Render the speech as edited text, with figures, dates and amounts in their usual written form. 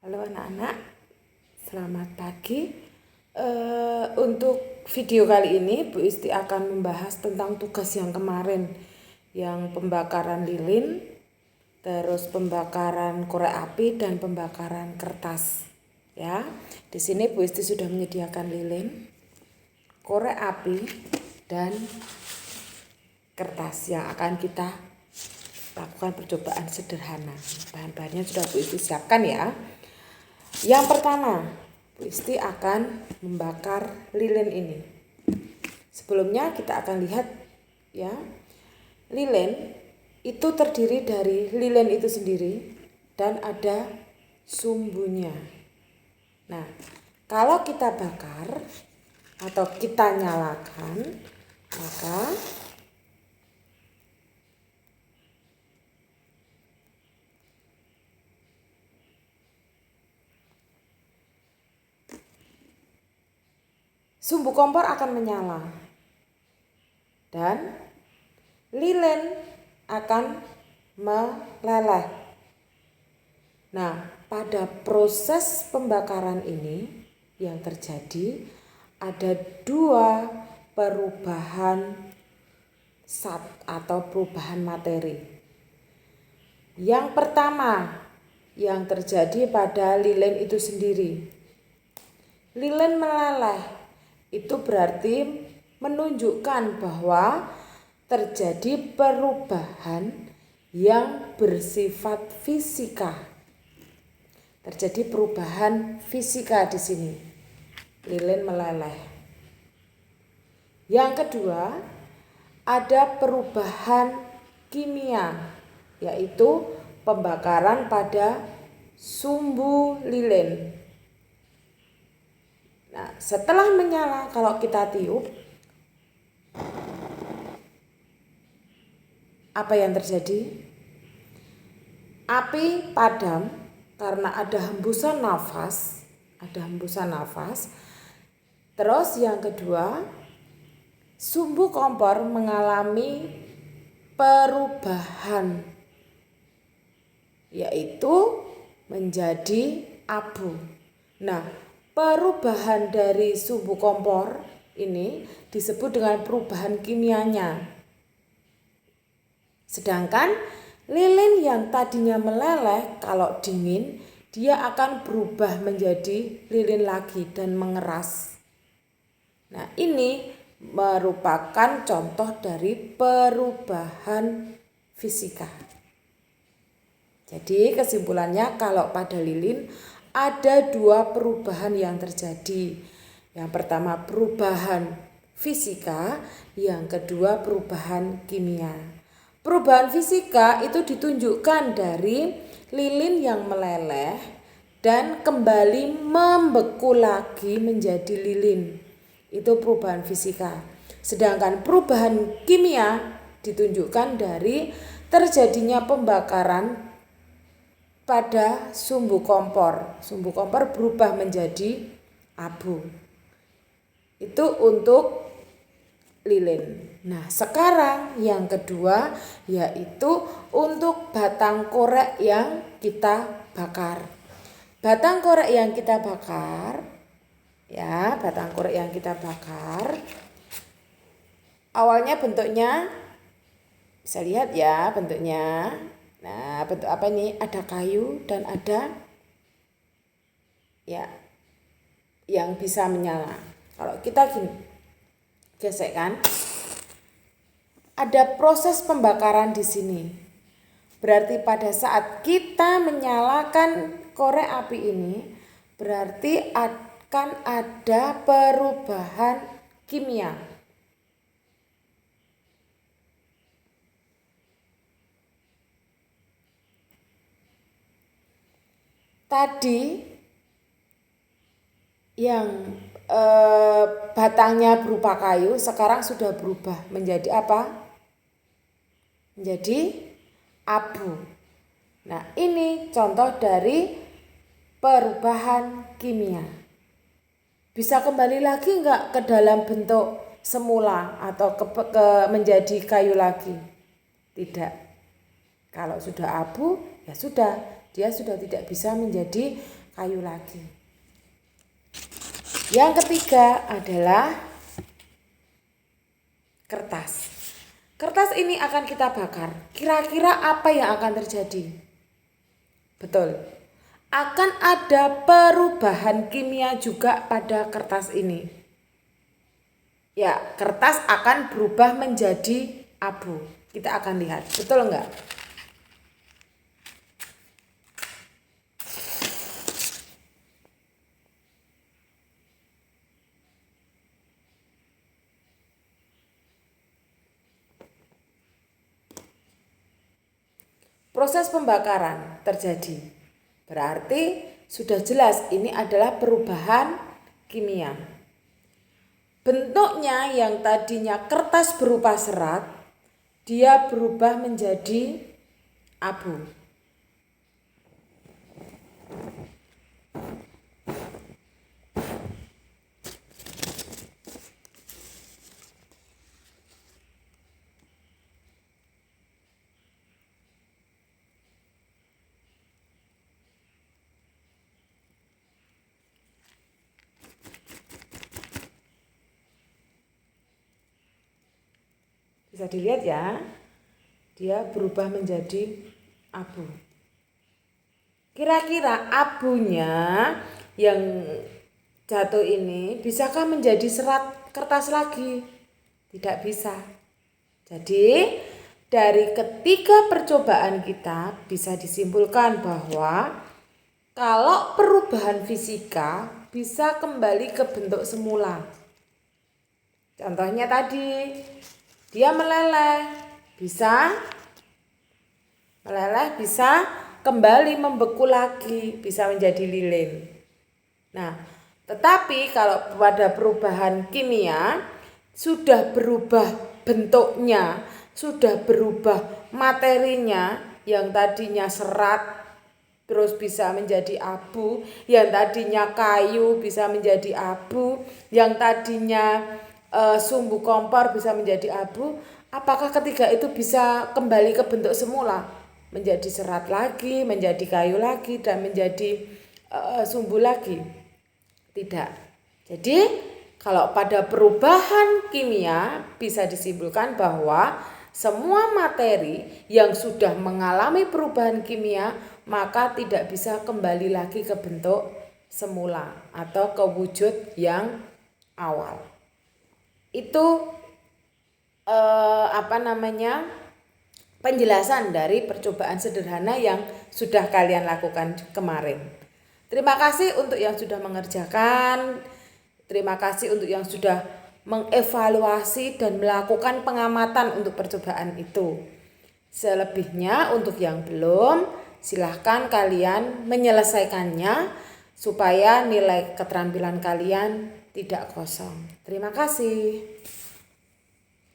Halo anak-anak, selamat pagi. Untuk video kali ini Bu Isti akan membahas tentang tugas yang kemarin, yang pembakaran lilin, terus pembakaran korek api dan pembakaran kertas. Ya, di sini Bu Isti sudah menyediakan lilin, korek api dan kertas yang akan kita lakukan percobaan sederhana. Bahan-bahannya sudah Bu Isti siapkan ya. Yang pertama, Bu Isti akan membakar lilin ini. Sebelumnya kita akan lihat ya, lilin itu terdiri dari lilin itu sendiri dan ada sumbunya. Nah, kalau kita bakar atau kita nyalakan, maka sumbu kompor akan menyala dan lilin akan meleleh. Nah, pada proses pembakaran ini yang terjadi ada dua perubahan zat atau perubahan materi. Yang pertama yang terjadi pada lilin itu sendiri, lilin meleleh. Itu berarti menunjukkan bahwa terjadi perubahan yang bersifat fisika. Terjadi perubahan fisika di sini. Lilin meleleh. Yang kedua, ada perubahan kimia, yaitu pembakaran pada sumbu lilin. Nah, setelah menyala, kalau kita tiup, apa yang terjadi? Api padam karena ada hembusan nafas, Terus yang kedua, sumbu kompor mengalami perubahan, yaitu menjadi abu. Nah, perubahan dari sumbu kompor ini disebut dengan perubahan kimianya. Sedangkan lilin yang tadinya meleleh kalau dingin, dia akan berubah menjadi lilin lagi dan mengeras. Nah, ini merupakan contoh dari perubahan fisika. Jadi kesimpulannya, kalau pada lilin ada dua perubahan yang terjadi. Yang pertama perubahan fisika, yang kedua perubahan kimia. Perubahan fisika itu ditunjukkan dari lilin yang meleleh dan kembali membeku lagi menjadi lilin. Itu perubahan fisika. Sedangkan perubahan kimia ditunjukkan dari terjadinya pembakaran pada sumbu kompor. Sumbu kompor berubah menjadi abu. Itu untuk lilin. Nah, sekarang yang kedua yaitu untuk batang korek yang kita bakar. Batang korek yang kita bakar, awalnya bentuknya bisa lihat ya bentuknya. Nah, bentuk apa ini? Ada kayu dan ada ya yang bisa menyala. Kalau kita gini gesekkan, ada proses pembakaran di sini. Berarti pada saat kita menyalakan korek api ini, berarti akan ada perubahan kimia. Tadi yang batangnya berupa kayu sekarang sudah berubah menjadi apa? Menjadi abu. Nah, ini contoh dari perubahan kimia. Bisa kembali lagi enggak ke dalam bentuk semula atau menjadi kayu lagi? Tidak. Kalau sudah abu, ya sudah, dia sudah tidak bisa menjadi kayu lagi. Yang ketiga adalah kertas. Kertas ini akan kita bakar. Kira-kira apa yang akan terjadi? Betul. Akan ada perubahan kimia juga pada kertas ini. Ya, kertas akan berubah menjadi abu. Kita akan lihat. Betul enggak? Proses pembakaran terjadi. Berarti sudah jelas ini adalah perubahan kimia. Bentuknya yang tadinya kertas berupa serat, dia berubah menjadi abu. Bisa dilihat ya, dia berubah menjadi abu. Kira-kira abunya yang jatuh ini bisakah menjadi serat kertas lagi? Tidak bisa. Jadi dari ketiga percobaan kita bisa disimpulkan bahwa kalau perubahan fisika bisa kembali ke bentuk semula. Contohnya tadi, dia meleleh, bisa kembali membeku lagi, bisa menjadi lilin. Nah, tetapi kalau pada perubahan kimia sudah berubah bentuknya, sudah berubah materinya, yang tadinya serat terus bisa menjadi abu, yang tadinya kayu bisa menjadi abu, yang tadinya sumbu kompor bisa menjadi abu. Apakah ketiga itu bisa kembali ke bentuk semula, menjadi serat lagi, menjadi kayu lagi, dan menjadi sumbu lagi? Tidak. Jadi kalau pada perubahan kimia bisa disimpulkan bahwa semua materi yang sudah mengalami perubahan kimia maka tidak bisa kembali lagi ke bentuk semula atau ke wujud yang awal. Itu penjelasan dari percobaan sederhana yang sudah kalian lakukan kemarin. Terima kasih untuk yang sudah mengerjakan. Terima kasih untuk yang sudah mengevaluasi dan melakukan pengamatan untuk percobaan itu. Selebihnya untuk yang belum, silahkan kalian menyelesaikannya supaya nilai keterampilan kalian tidak kosong. Terima kasih.